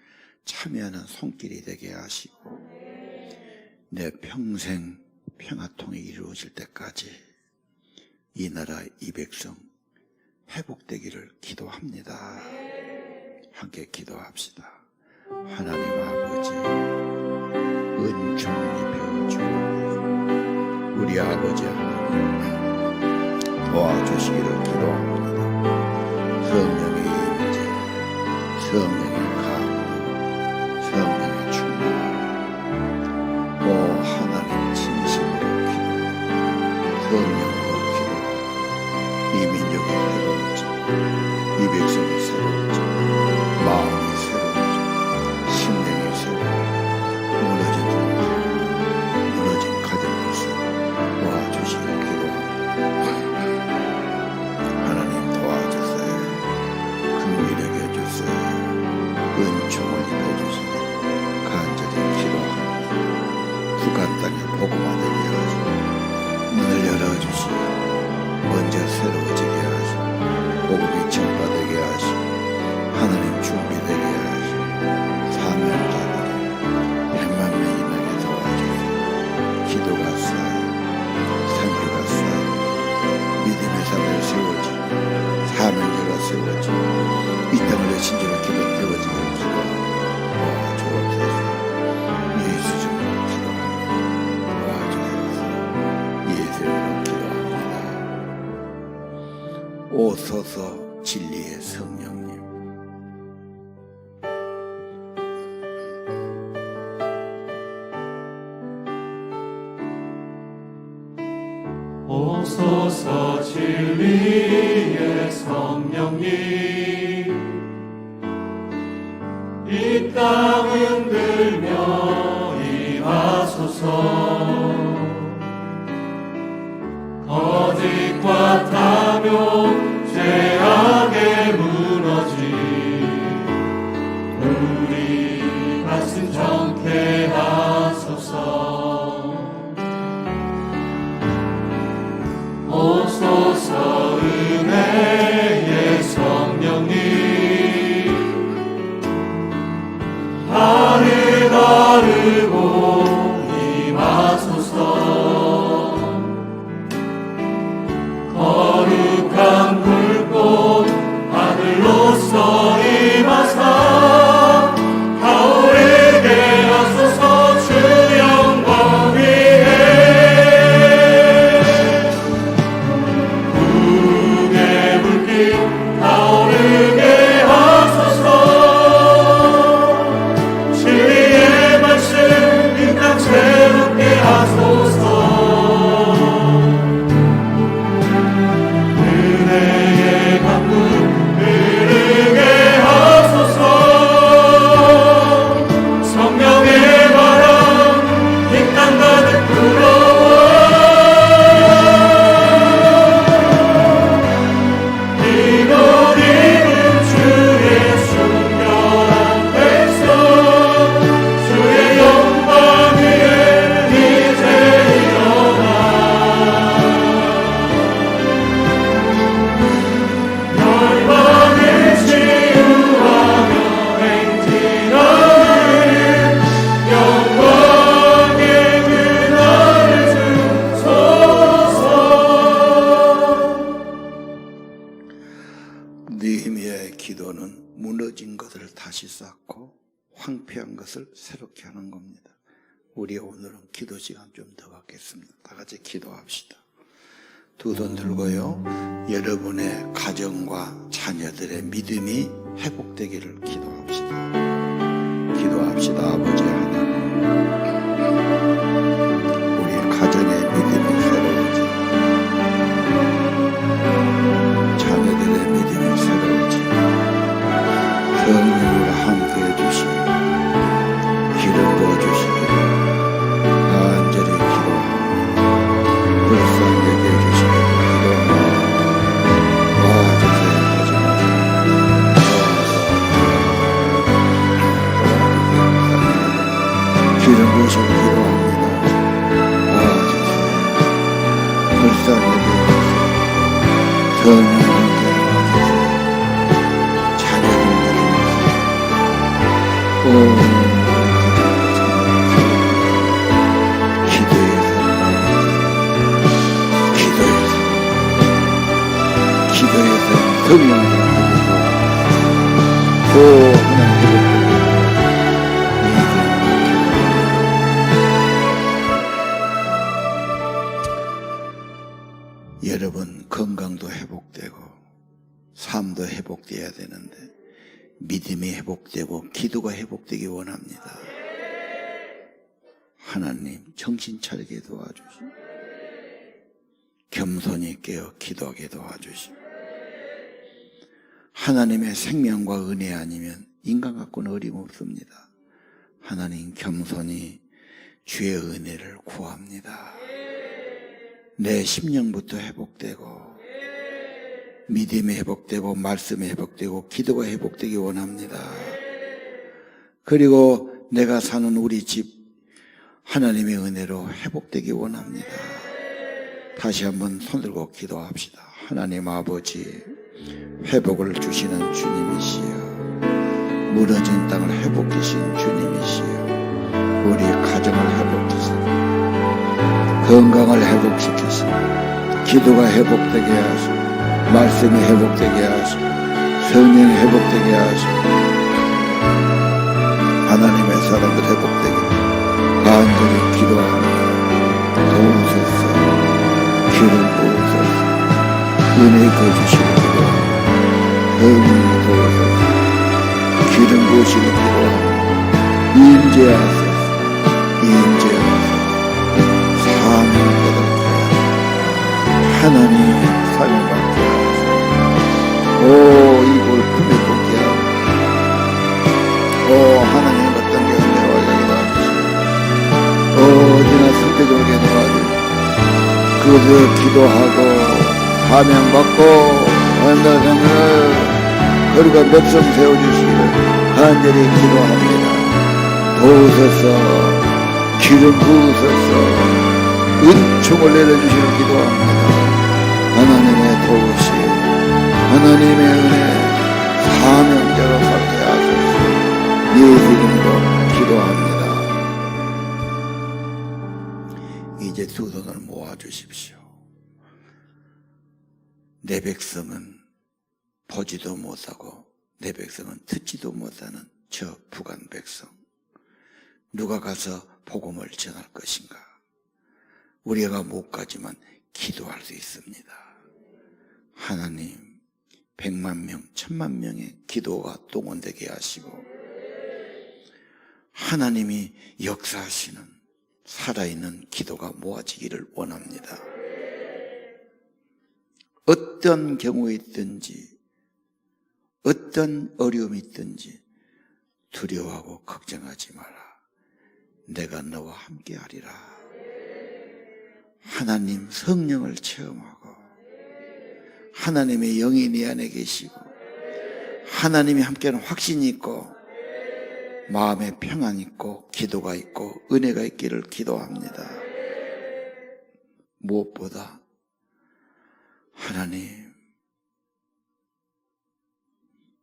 Speaker 4: 참여하는 손길이 되게 하시고 내 평생 평화통이 이루어질 때까지 이 나라, 이 백성 회복되기를 기도합니다. 함께 기도합시다. 하나님 아버지, 은총을 입혀주고 우리 아버지 하나님 도와주시기를 기도합니다. 성령의 임재, 성령의 강력, 성령의 충만, 오 하나님 진심으로 기도, 성령으로 기도, 이 민족이 새로워져, 이 백성이 새로워져, 마음이 새로워져, 심령이 새로워져, 무너진 동화, 무너진 가정에서 도와주시기를 기도합니다. 하나님 도와주세요. 긍휼히 여겨주세요. 은총을 입혀주시고 간절히 기도합니다. 북한 땅에 복음화되게 하시고 문을 열어주시고 먼저 새로워지게 하시고 복음이 전파되게 하시고 하나님 준비되게 하시고 사명자들이 100만 명이 나게 도와주세요. 기도가 쌓이고 선교가 쌓이고 믿음의 삶을 세워지고 사명자가 세워지고 이 땅을 진정한 기도 되어지기를 기도하고 도와주옵소서. 예수 좀 기도합니다. 도와주옵소서. 예수 이름으로 기도합니다. 오소서 진리의 성령님,
Speaker 1: 오소서 진리의 성령님, 이 땅 흔들며 임하소서. 거짓과 탐욕 죄악에 무너진 우리 가슴 정케 하소서. 오소서 은혜의 성령님,
Speaker 4: 것을 새롭게 하는 겁니다. 우리 오늘은 기도 시간 좀 더 갖겠습니다. 다 같이 기도합시다. 두 손 들고요. 여러분의 가정과 자녀들의 믿음이 회복되기를 기도합시다. 기도합시다. 아버지 하나님, 우리 가정의 믿음이 새로워지고 자녀들의 믿음이 새로워지고 성령으로 함께해 주시고 기름 부어주시기를 간절히 기도합니다. 불쌍히 여겨주시기를 기도합니다. 도와주세요. 하지 마세요. 기름 부으시고 기도합니다. 도와주세요. 불쌍히 여겨주세요. 성령 함께 도와주세요. 자녀들 믿어주세요. 성령으로 하셔서 여러분 건강도 회복되고 삶도 회복되어야 되는데 믿음이 회복되고 기도가 회복되기 원합니다. 하나님 정신 차리게 도와주시고 겸손히 깨어 기도하게 도와주시고 하나님의 생명과 은혜 아니면 인간 갖고는 어림없습니다. 하나님 겸손히 주의 은혜를 구합니다. 내 심령부터 회복되고 믿음이 회복되고 말씀이 회복되고 기도가 회복되기 원합니다. 그리고 내가 사는 우리 집 하나님의 은혜로 회복되기 원합니다. 다시 한번 손들고 기도합시다. 하나님 아버지, 회복을 주시는 주님이시여, 무너진 땅을 회복하신 주님이시여, 우리 가정을 회복하시고 건강을 회복시키시고 기도가 회복되게 하시고 말씀이 회복되게 하시고 성령이 회복되게 하시고 하나님의 사람들 회복되기를 간절히 기도합니다. 도우소서, 기름 부으소서, 은혜 거주시는 성령이 도우소서, 기름 부으시는 기도합니다. 임재하소서, 임재하소서, 사명 깨닫게 하소서, 하나님 사명 받게 하소서. 오, 이걸 품에 꽂게 하소서. 오, 하나님 어떤 게 은혜와 여기도 하시고 어디나 성대적으로 도와주시고 그저 기도하고 사명받고 언덕을 그리고 백성 세워주시기를 간절히 기도합니다. 도우소서, 기름 부으소서, 은총을 내려주시기를 기도합니다. 하나님의 도우심, 하나님의 은혜, 사명자로 살게 하소서. 예수 이름으로 기도합니다. 이제 두 손을 모아주십시오. 내 백성은 보지도 못하고 내 백성은 듣지도 못하는 저 북한 백성, 누가 가서 복음을 전할 것인가? 우리가 못 가지만 기도할 수 있습니다. 하나님 100만 명, 1000만 명의 기도가 동원되게 하시고 하나님이 역사하시는 살아있는 기도가 모아지기를 원합니다. 어떤 경우에 있든지 어떤 어려움이 있든지 두려워하고 걱정하지 마라. 내가 너와 함께 하리라. 하나님 성령을 체험하고 하나님의 영이 네 안에 계시고 하나님이 함께하는 확신이 있고 마음에 평안이 있고 기도가 있고 은혜가 있기를 기도합니다. 무엇보다 하나님,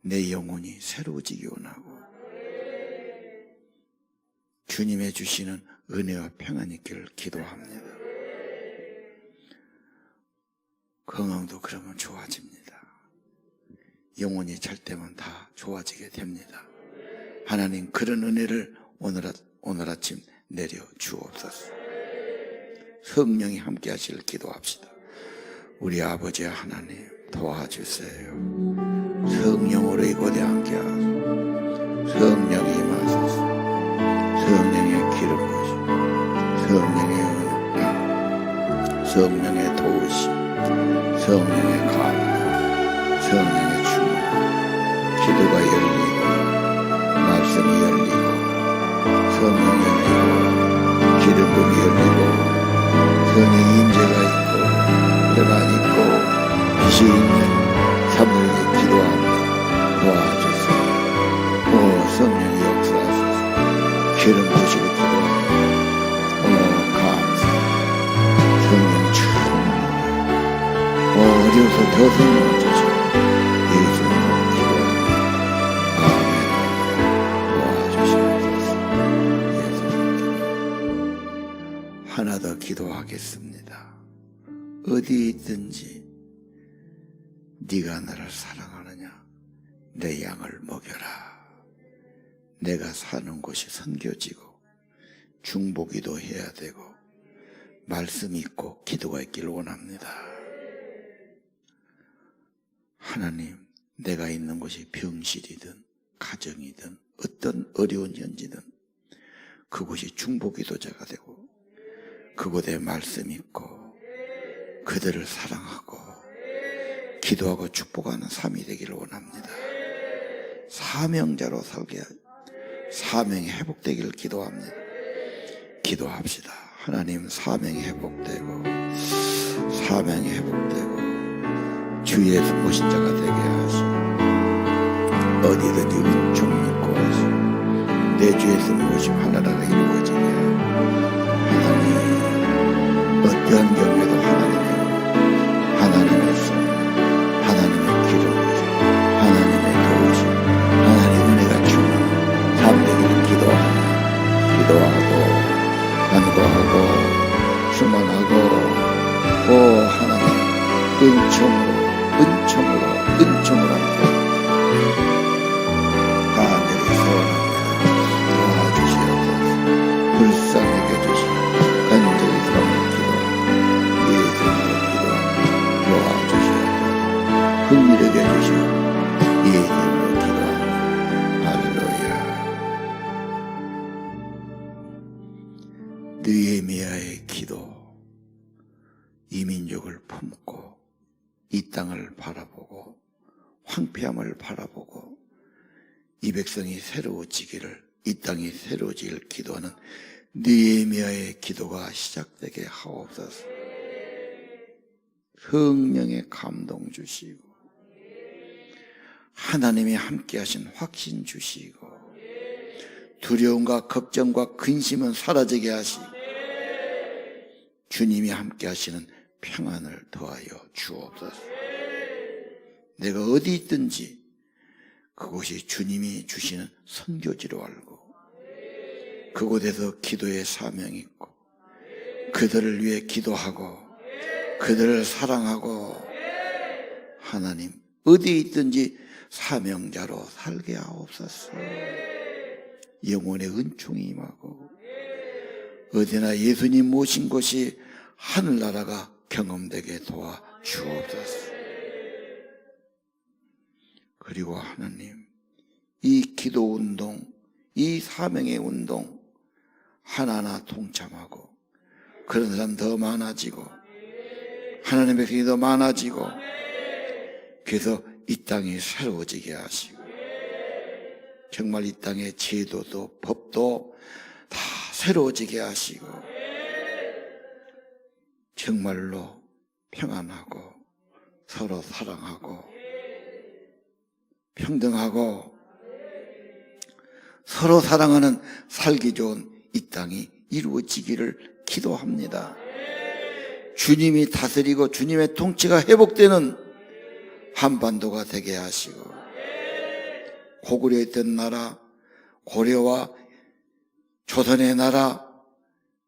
Speaker 4: 내 영혼이 새로워지기 원하고 주님의 주시는 은혜와 평안이 있기를 기도합니다. 건강도 그러면 좋아집니다. 영혼이 잘 때면 다 좋아지게 됩니다. 하나님 그런 은혜를 오늘 아침 내려 주옵소서. 성령이 함께 하시길 기도합시다. 우리 아버지 하나님 도와주세요. 성령으로 이곳에 함께 하소서. 성령이 임하소서. 성령의 기름 부으심, 성령의 은혜, 성령의 도우심, 성령의 감동, 성령의 충만, 기도가 열리고 말씀이 열리고 성령이 열리고 기름 부음이 열리고 성령의 임재가 있고 평안이 있고 빛이 있는 삶을 위해 기도합니다. 도와주세요. 성령이 역사하소서. 기름 부으시고 기도합니다. 감사합니다. 성령 충만. 어려워서 더 성령을 주시고 예수님으로 기도합니다. 아멘. 도와주시옵소서. 예수님 하나 더 기도하겠습니다. 어디 있든지 네가 나를 사랑하느냐 내 양을 먹여라. 내가 사는 곳이 선교지고 중보기도 해야 되고 말씀이 있고 기도가 있기를 원합니다. 하나님, 내가 있는 곳이 병실이든 가정이든 어떤 어려운 현지든 그곳이 중보기도자가 되고 그곳에 말씀이 있고 그들을 사랑하고 기도하고 축복하는 삶이 되기를 원합니다. 사명자로 살게 사명이 회복되기를 기도합니다. 기도합시다. 하나님, 사명이 회복되고 사명이 회복되고 주 예수 모신 자가 되게 하시고 어디든지 은총 믿고 하시고 내 주 예수 모심 하나라가 이루어지게 하나님, 어떠한 경우에도 하나님의 손, 하나님의 기름 부으심, 하나님의 도우심, 하나님의 은혜가 주는 삶 되기를 기도하고 간구하고 충만하고 하나님 은총으로 함께 하늘이 소원합니다. 도와주시옵소서. 불쌍히 여겨주시고 간절히 소원을 예수님으로 기도합니다. 도와주시옵소서. 흥미롭게 해주시고 예수님으로 기도합니다. 할렐루야. 느헤미야의 기도, 이 민족을 품고 이 땅을 바라보고 황폐함을 바라보고 이 백성이 새로워지기를, 이 땅이 새로워지기를 기도하는 느헤미야의 기도가 시작되게 하옵소서. 성령의 감동 주시고 하나님이 함께 하신 확신 주시고 두려움과 걱정과 근심은 사라지게 하시고 주님이 함께 하시는 평안을 더하여 주옵소서. 내가 어디 있든지 그곳이 주님이 주시는 선교지로 알고 그곳에서 기도의 사명이 있고 그들을 위해 기도하고 그들을 사랑하고 하나님, 어디 있든지 사명자로 살게 하옵소서. 영혼의 은총이 임하고 어디나 예수님 모신 곳이 하늘나라가 경험되게 도와 주옵소서. 그리고 하나님, 이 기도 운동, 이 사명의 운동 하나하나 동참하고 그런 사람 더 많아지고 하나님의 백성이 더 많아지고 그래서 이 땅이 새로워지게 하시고 정말 이 땅의 제도도 법도 다 새로워지게 하시고 정말로 평안하고 서로 사랑하고 평등하고 서로 사랑하는 살기 좋은 이 땅이 이루어지기를 기도합니다. 주님이 다스리고 주님의 통치가 회복되는 한반도가 되게 하시고 고구려에 있던 나라 고려와 조선의 나라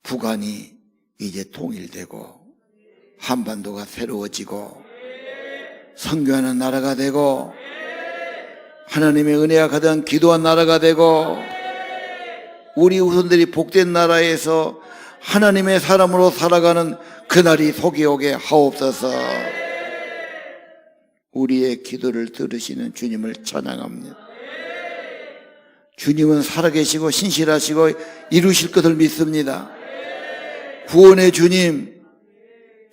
Speaker 4: 북한이 이제 통일되고 한반도가 새로워지고 선교하는 나라가 되고 하나님의 은혜가 가득한 기도한 나라가 되고 우리 후손들이 복된 나라에서 하나님의 사람으로 살아가는 그날이 속이 오게 하옵소서. 우리의 기도를 들으시는 주님을 찬양합니다. 주님은 살아계시고 신실하시고 이루실 것을 믿습니다. 구원의 주님,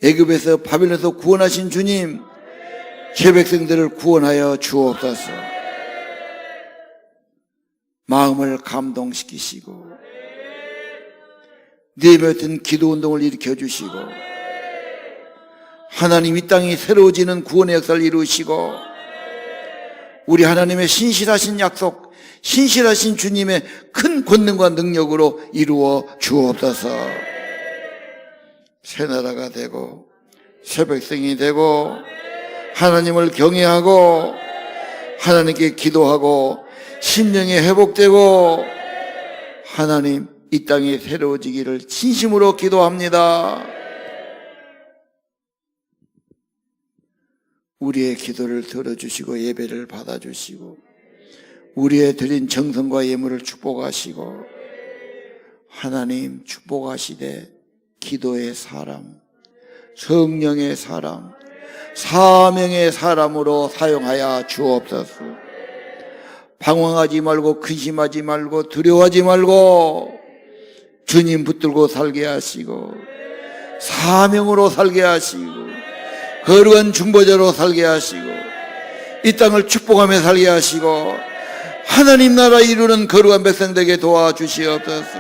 Speaker 4: 애굽에서 바벨론에서 구원하신 주님, 제 백성들을 구원하여 주옵소서. 마음을 감동시키시고 네 같은 기도 운동을 일으켜 주시고 하나님 이 땅이 새로워지는 구원의 역사를 이루시고 우리 하나님의 신실하신 약속, 신실하신 주님의 큰 권능과 능력으로 이루어 주옵소서. 새 나라가 되고 새 백성이 되고 하나님을 경외하고 하나님께 기도하고 심령이 회복되고 하나님 이 땅이 새로워지기를 진심으로 기도합니다. 우리의 기도를 들어주시고 예배를 받아주시고 우리의 드린 정성과 예물을 축복하시고 하나님 축복하시되 기도의 사람, 성령의 사람, 사명의 사람으로 사용하여 주옵소서. 방황하지 말고 근심하지 말고 두려워하지 말고 주님 붙들고 살게 하시고 사명으로 살게 하시고 거룩한 중보자로 살게 하시고 이 땅을 축복하며 살게 하시고 하나님 나라 이루는 거룩한 백성 되게 도와주시옵소서.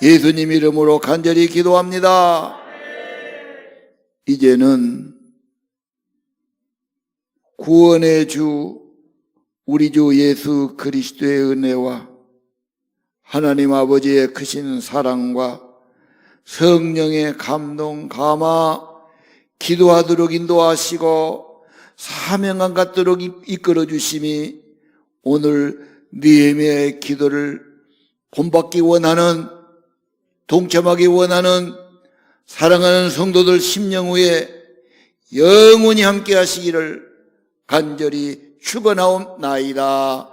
Speaker 4: 예수님 이름으로 간절히 기도합니다. 이제는 구원의 주 우리 주 예수 그리스도의 은혜와 하나님 아버지의 크신 사랑과 성령의 감동 감화 기도하도록 인도하시고 사명감 갖도록 이끌어 주심이 오늘 느헤미야의 기도를 본받기 원하는 동참하기 원하는 사랑하는 성도들 심령 위에 영원히 함께 하시기를 간절히 축원하옵나이다.